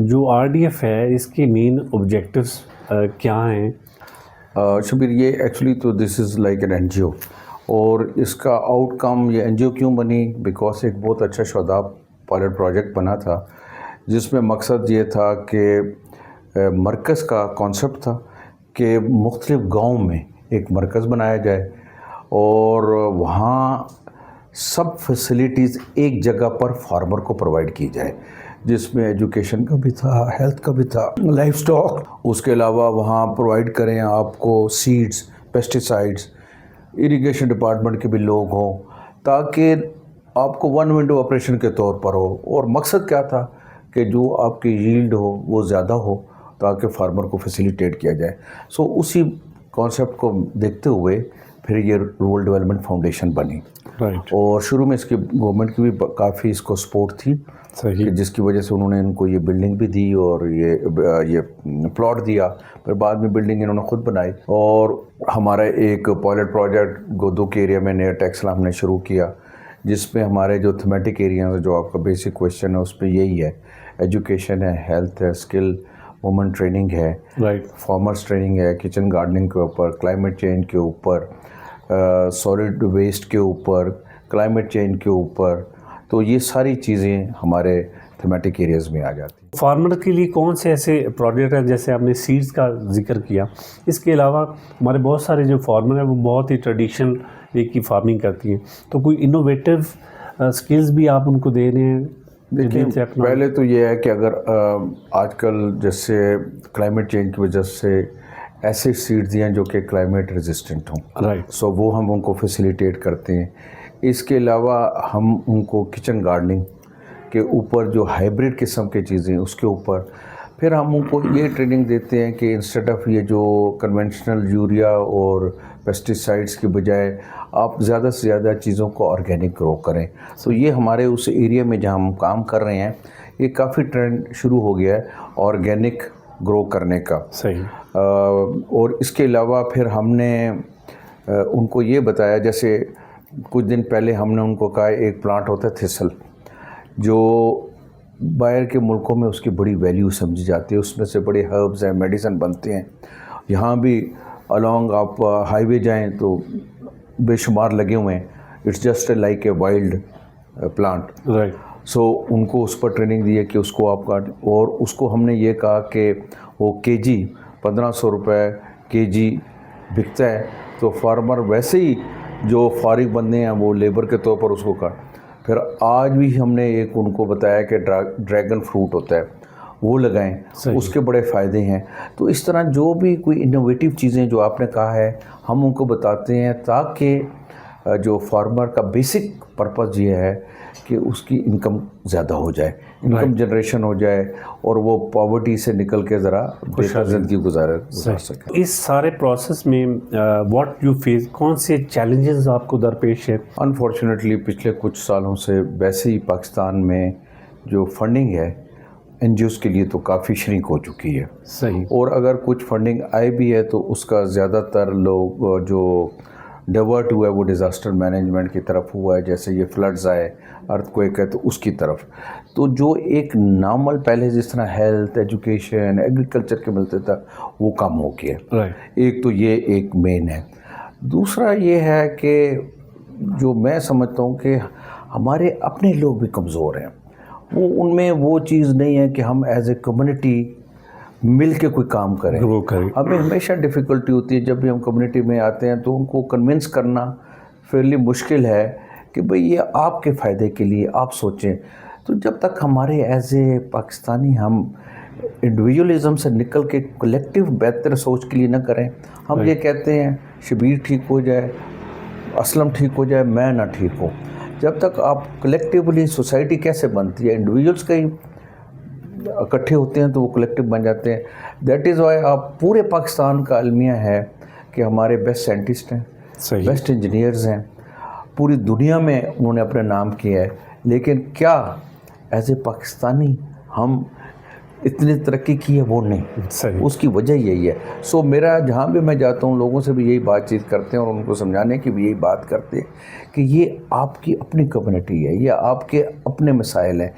جو RDF ہے اس کے مین آبجیکٹیوز کیا ہیں؟ شبیر یہ ایکچولی تو دس از لائک این NGO، اور اس کا آؤٹ کم یہ NGO کیوں بنی؟ بیکاز ایک بہت اچھا شاداب پائلٹ پروجیکٹ بنا تھا جس میں مقصد یہ تھا کہ مرکز کا کانسیپٹ تھا کہ مختلف گاؤں میں ایک مرکز بنایا جائے اور وہاں سب فیسلٹیز ایک جگہ پر فارمر کو پرووائڈ کی جائے، جس میں ایجوکیشن کا بھی تھا، ہیلتھ کا بھی تھا، لائف سٹاک، اس کے علاوہ وہاں پرووائڈ کریں آپ کو سیڈز، پیسٹیسائڈز، اریگیشن ڈپارٹمنٹ کے بھی لوگ ہوں، تاکہ آپ کو ون ونڈو آپریشن کے طور پر ہو۔ اور مقصد کیا تھا کہ جو آپ کی ییلڈ ہو وہ زیادہ ہو تاکہ فارمر کو فیسیلیٹیٹ کیا جائے۔ سو اسی کانسیپٹ کو دیکھتے ہوئے پھر یہ رورل ڈیولپمنٹ فاؤنڈیشن بنی، اور شروع میں اس کی گورنمنٹ کی بھی کافی اس کو سپورٹ تھی، صحیح، جس کی وجہ سے انہوں نے ان کو یہ بلڈنگ بھی دی اور یہ پلاٹ دیا، پھر بعد میں بلڈنگ انہوں نے خود بنائی۔ اور ہمارا ایک پائلٹ پروجیکٹ گودو کے ایریا میں نیا ٹیکسلا ہم نے شروع کیا، جس میں ہمارے جو تھیمیٹک ایریاز جو آپ کا بیسک کویشچن ہے اس پہ یہی ہے، ایجوکیشن ہے، ہیلتھ ہے، اسکل وومن ٹریننگ ہے، فارمرس ٹریننگ ہے، کچن گارڈننگ کے اوپر، کلائمیٹ چینج کے اوپر، سالڈ ویسٹ کے اوپر، کلائمیٹ چینج کے اوپر۔ تو یہ ساری چیزیں ہمارے تھیمیٹک ایریاز میں آ جاتی ہیں۔ فارمر کے لیے کون سے ایسے پروجیکٹ ہیں؟ جیسے آپ نے سیڈز کا ذکر کیا، اس کے علاوہ ہمارے بہت سارے جو فارمر ہیں وہ بہت ہی ٹریڈیشنل وے کی فارمنگ کرتی ہیں، تو کوئی انوویٹیو اسکلز بھی آپ ان کو دے رہے ہیں؟ دیکھیں، پہلے تو یہ ہے کہ اگر آج کل جیسے کلائمیٹ چینج کی وجہ سے ایسے سیڈز ہیں جو کہ کلائمیٹ ریزسٹنٹ ہوں، سو وہ ہم ان کو فیسیلیٹیٹ کرتے ہیں۔ اس کے علاوہ ہم ان کو کچن گارڈننگ کے اوپر جو ہائیبریڈ قسم کی چیزیں اس کے اوپر، پھر ہم ان کو یہ ٹریننگ دیتے ہیں کہ انسٹیڈ آف یہ جو کنونشنل یوریا اور پیسٹیسائڈس کی بجائے آپ زیادہ سے زیادہ چیزوں کو آرگینک گرو کریں۔ تو یہ ہمارے اس ایریا میں جہاں ہم کام کر رہے ہیں یہ کافی ٹرینڈ شروع ہو گیا ہے آرگینک گرو کرنے کا۔ صحیح۔ اور اس کے علاوہ پھر ہم نے ان کو یہ بتایا، جیسے کچھ دن پہلے ہم نے ان کو کہا ایک پلانٹ ہوتا ہے تھسل، جو باہر کے ملکوں میں اس کی بڑی ویلیو سمجھی جاتی ہے، اس میں سے بڑے ہربز ہیں، میڈیسن بنتے ہیں۔ یہاں بھی الانگ آپ ہائی وے جائیں تو بے شمار لگے ہوئے ہیں، it's just like a wild plant. So ان کو اس پر ٹریننگ دی ہے کہ اس کو آپ کاٹ، اور اس کو ہم نے یہ کہا کہ وہ کے جی 1500 روپے کے جی بکتا ہے، تو فارمر ویسے ہی جو فارغ بندے ہیں وہ لیبر کے طور پر اس کو کاٹ۔ پھر آج بھی ہم نے ایک ان کو بتایا کہ ڈریگن فروٹ ہوتا ہے وہ لگائیں، اس کے بڑے فائدے ہیں۔ تو اس طرح جو بھی کوئی انوویٹیو چیزیں جو آپ نے کہا ہے ہم ان کو بتاتے ہیں، تاکہ جو فارمر کا بیسک پرپس یہ ہے کہ اس کی انکم زیادہ ہو جائے، انکم جنریشن ہو جائے، اور وہ پاورٹی سے نکل کے ذرا بہتر زندگی گزار سکے۔ اس سارے پروسیس میں واٹ یو فیس، کون سے چیلنجز آپ کو درپیش ہے؟ انفارچونیٹلی پچھلے کچھ سالوں سے ویسے ہی پاکستان میں جو فنڈنگ ہے NGOs کے لیے تو کافی شرنک ہو چکی ہے۔ صحیح۔ اور اگر کچھ فنڈنگ آئی بھی ہے تو اس کا زیادہ تر لوگ جو ڈیورٹ ہوا ہے وہ ڈیزاسٹر مینجمنٹ کی طرف ہوا ہے، جیسے یہ فلڈز آئے، ارتھ کویک ہے تو اس کی طرف۔ تو جو ایک نارمل پہلے جس طرح ہیلتھ، ایجوکیشن، ایگریکلچر کے ملتے تھا وہ کم ہو گیا۔ ایک تو یہ ایک مین ہے۔ دوسرا یہ ہے کہ جو میں سمجھتا ہوں کہ ہمارے اپنے لوگ بھی کمزور ہیں، وہ ان میں وہ چیز نہیں ہے کہ ہم ایز اے کمیونٹی مل کے کوئی کام کریں۔ ہمیں ہمیشہ ڈیفیکلٹی ہوتی ہے جب بھی ہم کمیونٹی میں آتے ہیں تو ان کو کنونس کرنا فیئرلی مشکل ہے کہ بھئی یہ آپ کے فائدے کے لیے آپ سوچیں۔ تو جب تک ہمارے ایز اے پاکستانی ہم انڈیویجولزم سے نکل کے کلیکٹیو بہتر سوچ کے لیے نہ کریں، ہم یہ کہتے ہیں شبیر ٹھیک ہو جائے، اسلم ٹھیک ہو جائے، میں نہ ٹھیک ہوں، جب تک آپ کلیکٹیولی سوسائٹی کیسے بنتی ہے، انڈیویجولس کہیں اکٹھے ہوتے ہیں تو وہ کلیکٹیو بن جاتے ہیں۔ دیٹ از وائی آپ پورے پاکستان کا المیہ ہے کہ ہمارے بیسٹ سائنٹسٹ ہیں، بیسٹ انجینئرز ہیں، پوری دنیا میں انہوں نے اپنے نام کیا ہے، لیکن کیا ایز اے پاکستانی ہم اتنی ترقی کی ہے وہ نہیں۔ اس کی وجہ یہی ہے۔ سو میرا جہاں بھی میں جاتا ہوں لوگوں سے بھی یہی بات چیت کرتے ہیں اور ان کو سمجھانے کی بھی یہی بات کرتے ہیں کہ یہ آپ کی اپنی کمیونٹی ہے، یہ آپ کے اپنے مسائل ہیں،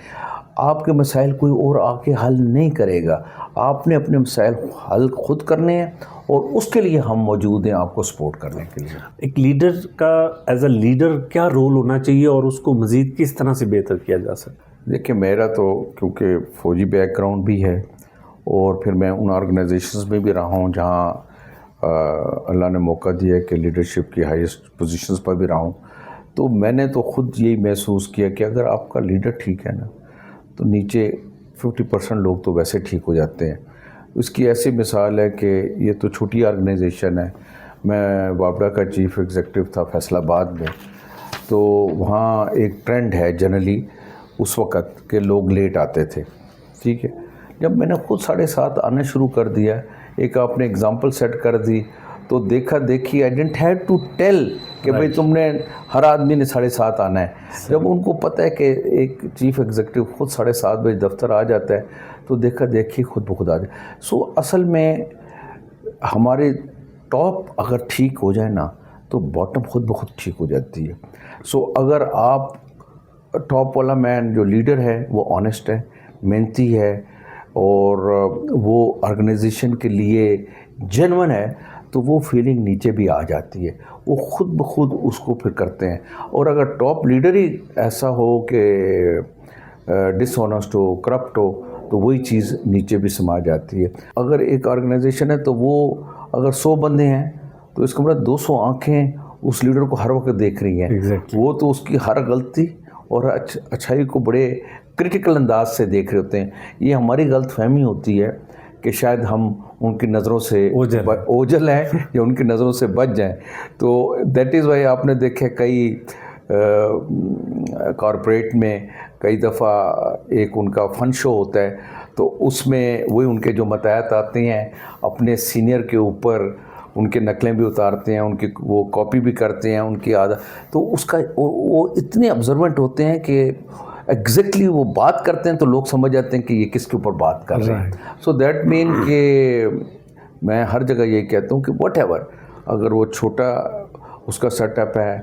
آپ کے مسائل کوئی اور آ کے حل نہیں کرے گا. آپ نے اپنے مسائل حل خود کرنے ہیں اور اس کے لیے ہم موجود ہیں آپ کو سپورٹ کرنے کے لیے. ایک لیڈر کا ایز اے لیڈر کیا رول ہونا چاہیے اور اس کو مزید کس طرح سے بہتر کیا جا سکتا ہے؟ دیکھیں میرا تو کیونکہ فوجی بیک گراؤنڈ بھی ہے اور پھر میں ان آرگنائزیشنز میں بھی رہا ہوں جہاں اللہ نے موقع دیا کہ لیڈرشپ کی ہائیسٹ پوزیشنز پر بھی رہا ہوں. تو میں نے تو خود یہی محسوس کیا کہ اگر آپ کا لیڈر ٹھیک ہے نا تو نیچے 50% لوگ تو ویسے ٹھیک ہو جاتے ہیں. اس کی ایسی مثال ہے کہ یہ تو چھوٹی آرگنائزیشن ہے. میں واپڈا کا چیف ایگزیکٹو تھا فیصل آباد میں. تو وہاں ایک ٹرینڈ ہے جنرلی اس وقت کہ لوگ لیٹ آتے تھے. ٹھیک ہے, جب میں نے خود 7:30 آنا شروع کر دیا, ایک آپ نے اگزامپل سیٹ کر دی, تو دیکھا دیکھی I didn't have to tell کہ بھئی تم نے ہر آدمی نے 7:30 آنا ہے. جب ان کو پتہ ہے کہ ایک چیف ایگزیکٹو خود 7:30 بجے دفتر آ جاتا ہے تو دیکھا دیکھی خود بخود آ جائے. سو اصل میں ہمارے ٹاپ اگر ٹھیک ہو جائے نا تو باٹم خود بخود ٹھیک ہو جاتی ہے. سو اگر آپ ٹاپ والا مین جو لیڈر ہے وہ آنیسٹ ہے, محنتی ہے اور وہ آرگنائزیشن کے لیے جینون ہے تو وہ فیلنگ نیچے بھی آ جاتی ہے, وہ خود بخود اس کو پھر کرتے ہیں. اور اگر ٹاپ لیڈر ہی ایسا ہو کہ ڈس آنیسٹ ہو, کرپٹ ہو, تو وہی چیز نیچے بھی سما جاتی ہے. اگر ایک آرگنائزیشن ہے تو وہ اگر 100 بندے ہیں تو اس کا مطلب 200 آنکھیں اس لیڈر کو ہر وقت دیکھ رہی ہیں. وہ تو اس کی ہر غلطی اور اچھائی کو بڑے کرٹیکل انداز سے دیکھ رہے ہوتے ہیں. یہ ہماری غلط فہمی ہوتی ہے کہ شاید ہم ان کی نظروں سے اوجھل ہیں یا ان کی نظروں سے بچ جائیں. تو دیٹ از وائی آپ نے دیکھے کئی کارپوریٹ میں کئی دفعہ ایک ان کا فن شو ہوتا ہے تو اس میں وہی ان کے جو متاحت آتے ہیں اپنے سینئر کے اوپر ان کے نقلیں بھی اتارتے ہیں, ان کی وہ کاپی بھی کرتے ہیں ان کی عادت. تو اس کا وہ اتنے آبزروینٹ ہوتے ہیں کہ ایگزیکٹلی وہ بات کرتے ہیں تو لوگ سمجھ جاتے ہیں کہ یہ کس کے اوپر بات کر رہے ہیں. سو دیٹ مین کہ میں ہر جگہ یہ کہتا ہوں کہ واٹ ایور اگر وہ چھوٹا اس کا سیٹ اپ ہے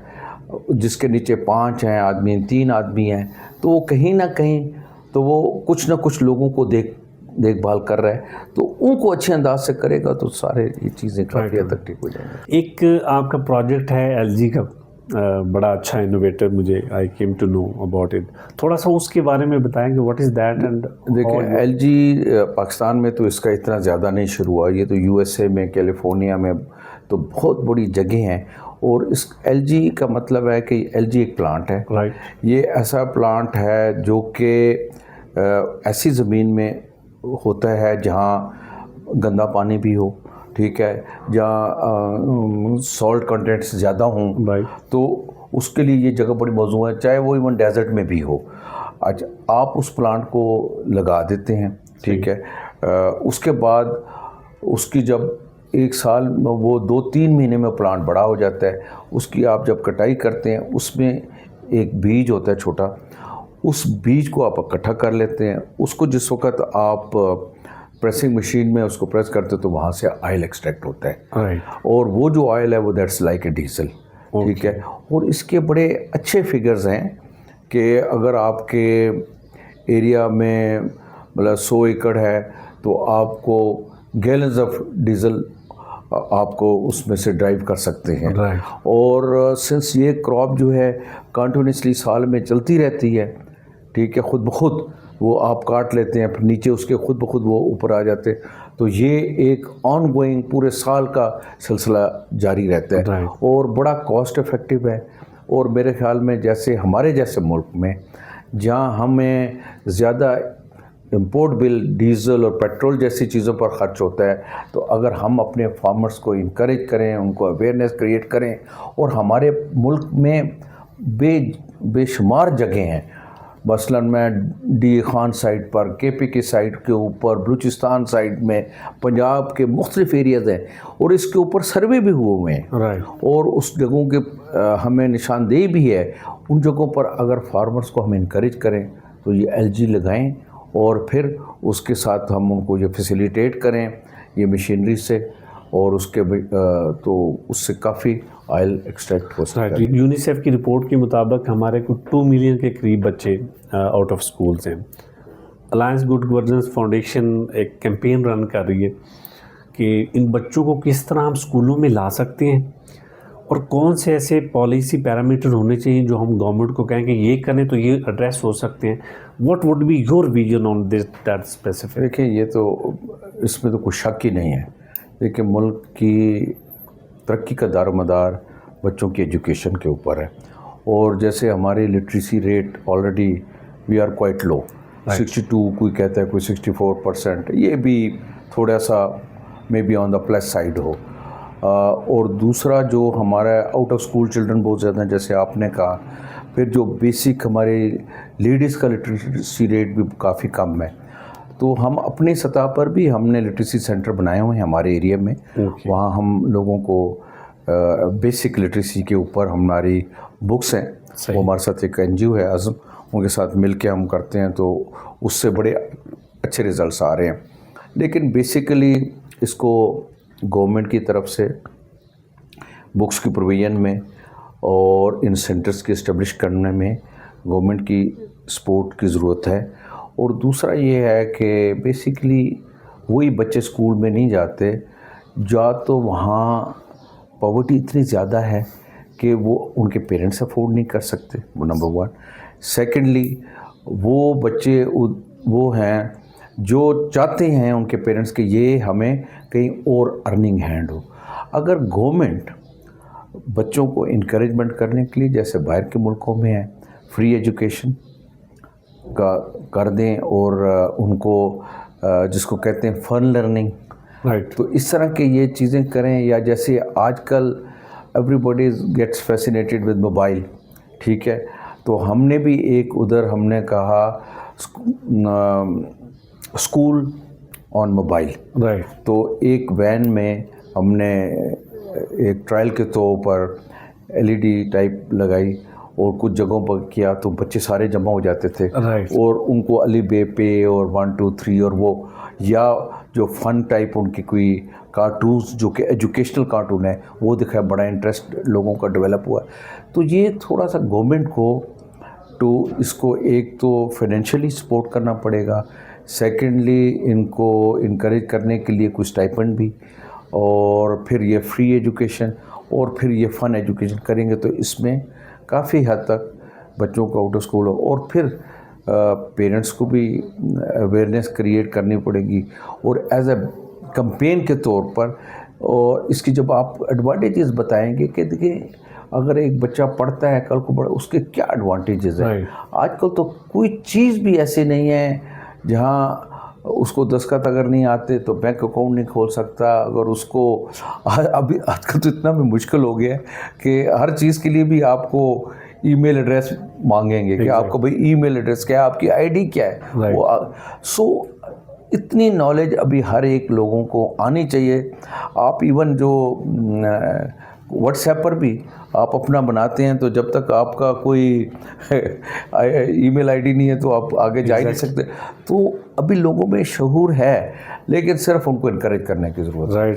جس کے نیچے 5 ہیں آدمی, 3 آدمی ہیں, تو وہ کہیں نہ کہیں تو وہ کچھ نہ کچھ لوگوں کو دیکھ بھال کر رہا ہے, تو ان کو اچھے انداز سے کرے گا تو سارے یہ چیزیں کافی حد تک ٹھیک ہو جائیں گی. ایک آپ کا پروجیکٹ ہے LG کا, بڑا اچھا انوویٹر, مجھے I came to know about it. تھوڑا سا اس کے بارے میں بتائیں کہ واٹ از دیٹ. اینڈ دیکھیں LG پاکستان میں تو اس کا اتنا زیادہ نہیں شروع ہوا, یہ تو USA میں, کیلیفورنیا میں تو بہت بڑی جگہ ہیں. اور اس LG کا مطلب ہے کہ LG ایک پلانٹ ہے. یہ ایسا پلانٹ ہے جو کہ ایسی زمین میں ہوتا ہے جہاں گندا پانی بھی ہو, ٹھیک ہے, جہاں سالٹ کنٹینٹس زیادہ ہوں, تو اس کے لیے یہ جگہ بڑی موزوں ہے, چاہے وہ ایون ڈیزرٹ میں بھی ہو. اچھا, آپ اس پلانٹ کو لگا دیتے ہیں, ٹھیک ہے, اس کے بعد اس کی جب 1 سال وہ 2-3 مہینے میں پلانٹ بڑا ہو جاتا ہے, اس کی آپ جب کٹائی کرتے ہیں اس میں ایک بیج ہوتا ہے چھوٹا, اس بیج کو آپ اکٹھا کر لیتے ہیں. اس کو جس وقت آپ پریسنگ مشین میں اس کو پریس کرتے تو وہاں سے آئل ایکسٹریکٹ ہوتا ہے, اور وہ جو آئل ہے وہ دیٹس لائک اے ڈیزل, ٹھیک ہے. اور اس کے بڑے اچھے فگرز ہیں کہ اگر آپ کے ایریا میں مطلب 100 ایکڑ ہے تو آپ کو گیلنز آف ڈیزل آپ کو اس میں سے ڈرائیو کر سکتے ہیں. اور سنس یہ کراپ جو ہے کنٹینیوسلی سال میں چلتی رہتی ہے, ٹھیک ہے, خود بخود وہ آپ کاٹ لیتے ہیں, پھر نیچے اس کے خود بخود وہ اوپر آ جاتے, تو یہ ایک آن گوئنگ پورے سال کا سلسلہ جاری رہتا ہے اور بڑا کاسٹ افیکٹو ہے. اور میرے خیال میں جیسے ہمارے جیسے ملک میں جہاں ہمیں زیادہ امپورٹ بل ڈیزل اور پیٹرول جیسی چیزوں پر خرچ ہوتا ہے, تو اگر ہم اپنے فارمرز کو انکریج کریں, ان کو اویئرنیس کریٹ کریں, اور ہمارے ملک میں بے شمار جگہیں ہیں, مثلاً میں ڈی خان سائٹ پر, KP کی سائٹ کے اوپر, بلوچستان سائٹ میں, پنجاب کے مختلف ایریاز ہیں, اور اس کے اوپر سروے بھی ہوئے ہیں, اور اس جگہوں کے ہمیں نشاندہی بھی ہے. ان جگہوں پر اگر فارمرز کو ہم انکریج کریں تو یہ LG لگائیں, اور پھر اس کے ساتھ ہم ان کو یہ فیسیلیٹیٹ کریں یہ مشینری سے, اور اس کے تو اس سے کافی آئل ایکسٹریکٹ ہو سکتا ہے. یونیسیف کی رپورٹ کے مطابق ہمارے کو 2 ملین کے قریب بچے آؤٹ آف سکولز ہیں, الائنس گڈ گورننس فاؤنڈیشن ایک کیمپین رن کر رہی ہے کہ ان بچوں کو کس طرح ہم اسکولوں میں لا سکتے ہیں اور کون سے ایسے پالیسی پیرامیٹر ہونے چاہیے جو ہم گورنمنٹ کو کہیں کہ یہ کریں تو یہ ایڈریس ہو سکتے ہیں. What would be your vision on this that specific? دیکھیں یہ تو اس میں تو کوئی شک ہی نہیں ہے. دیکھیں ملک کی ترقی کا دار و مدار بچوں کی ایجوکیشن کے اوپر ہے, اور جیسے ہماری literacy rate already we are quite low, 62 کوئی کہتا ہے, کوئی 64%, یہ بھی تھوڑا سا maybe on the plus side ہو. اور دوسرا جو ہمارا آؤٹ آف اسکول چلڈرن بہت زیادہ ہیں جیسے آپ نے کہا. پھر جو بیسک ہماری لیڈیز کا لٹریسی ریٹ بھی کافی کم ہے. تو ہم اپنی سطح پر بھی ہم نے لٹریسی سینٹر بنائے ہوئے ہیں ہمارے ایریا میں. وہاں ہم لوگوں کو بیسک لٹریسی کے اوپر ہماری بکس ہیں, وہ ہمارے ساتھ ایک NGO ہے عزم, ان کے ساتھ مل کے ہم کرتے ہیں, تو اس سے بڑے اچھے ریزلٹس آ رہے ہیں. لیکن بیسیکلی اس کو گورنمنٹ کی طرف سے بکس کی پروویژن میں اور ان سینٹرز کے اسٹیبلش کرنے میں گورنمنٹ کی سپورٹ کی ضرورت ہے. اور دوسرا یہ ہے کہ بیسیکلی وہی بچے اسکول میں نہیں جاتے جا تو وہاں پاورٹی اتنی زیادہ ہے کہ وہ ان کے پیرنٹس افورڈ نہیں کر سکتے, وہ نمبر 1. سیکنڈلی وہ بچے وہ ہیں جو چاہتے ہیں ان کے پیرنٹس کہ یہ ہمیں کہیں اور ارننگ ہینڈ ہو. اگر گورنمنٹ بچوں کو انکریجمنٹ کرنے کے لیے جیسے باہر کے ملکوں میں ہے فری ایجوکیشن کا کر دیں, اور ان کو جس کو کہتے ہیں فن لرننگ, تو اس طرح کے یہ چیزیں کریں. یا جیسے آج کل everybody gets fascinated with mobile, ٹھیک ہے, تو ہم نے بھی ایک ادھر ہم نے کہا اسکول آن موبائل, تو ایک وین میں ہم نے ایک ٹرائل کے طور پر LED ٹائپ لگائی اور کچھ جگہوں پر کیا, تو بچے سارے جمع ہو جاتے تھے اور ان کو علی بے پے اور 1 2 3 اور وہ, یا جو فن ٹائپ ان کی کوئی کارٹونز جو کہ ایجوکیشنل کارٹون ہے وہ دکھایا, بڑا انٹرسٹ لوگوں کا ڈیولپ ہوا. تو یہ تھوڑا سا گورنمنٹ کو اس کو ایک تو فائنینشلی سپورٹ کرنا پڑے گا, سیکنڈلی ان کو انکریج کرنے کے لیے کچھ اسٹائپنڈ بھی, اور پھر یہ فری ایجوکیشن اور پھر یہ فن ایجوکیشن کریں گے تو اس میں کافی حد تک بچوں کو آؤٹ آف اسکول ہو. اور پھر پیرنٹس کو بھی اویئرنیس کریٹ کرنی پڑے گی, اور ایز اے کمپین کے طور پر. اور اس کی جب آپ ایڈوانٹیجز بتائیں گے کہ دیکھیں اگر ایک بچہ پڑھتا ہے کل کو بڑا اس کے کیا ایڈوانٹیجز ہیں. آج کل تو کوئی چیز بھی ایسی نہیں ہے جہاں اس کو دستخط اگر نہیں آتے تو بینک اکاؤنٹ نہیں کھول سکتا. اگر اس کو ابھی آج کل تو اتنا بھی مشکل ہو گیا ہے کہ ہر چیز کے لیے بھی آپ کو ای میل ایڈریس مانگیں گے کہ آپ کا بھائی ای میل ایڈریس کیا ہے, آپ کی ID کیا ہے. سو اتنی نالج ابھی ہر ایک لوگوں کو آنی چاہیے. آپ ایون جو واٹس ایپ پر بھی آپ اپنا بناتے ہیں تو جب تک آپ کا کوئی ای میل ID نہیں ہے تو آپ آگے جا ہی نہیں سکتے. تو ابھی لوگوں میں شعور ہے لیکن صرف ان کو انکریج کرنے کی ضرورت ہے.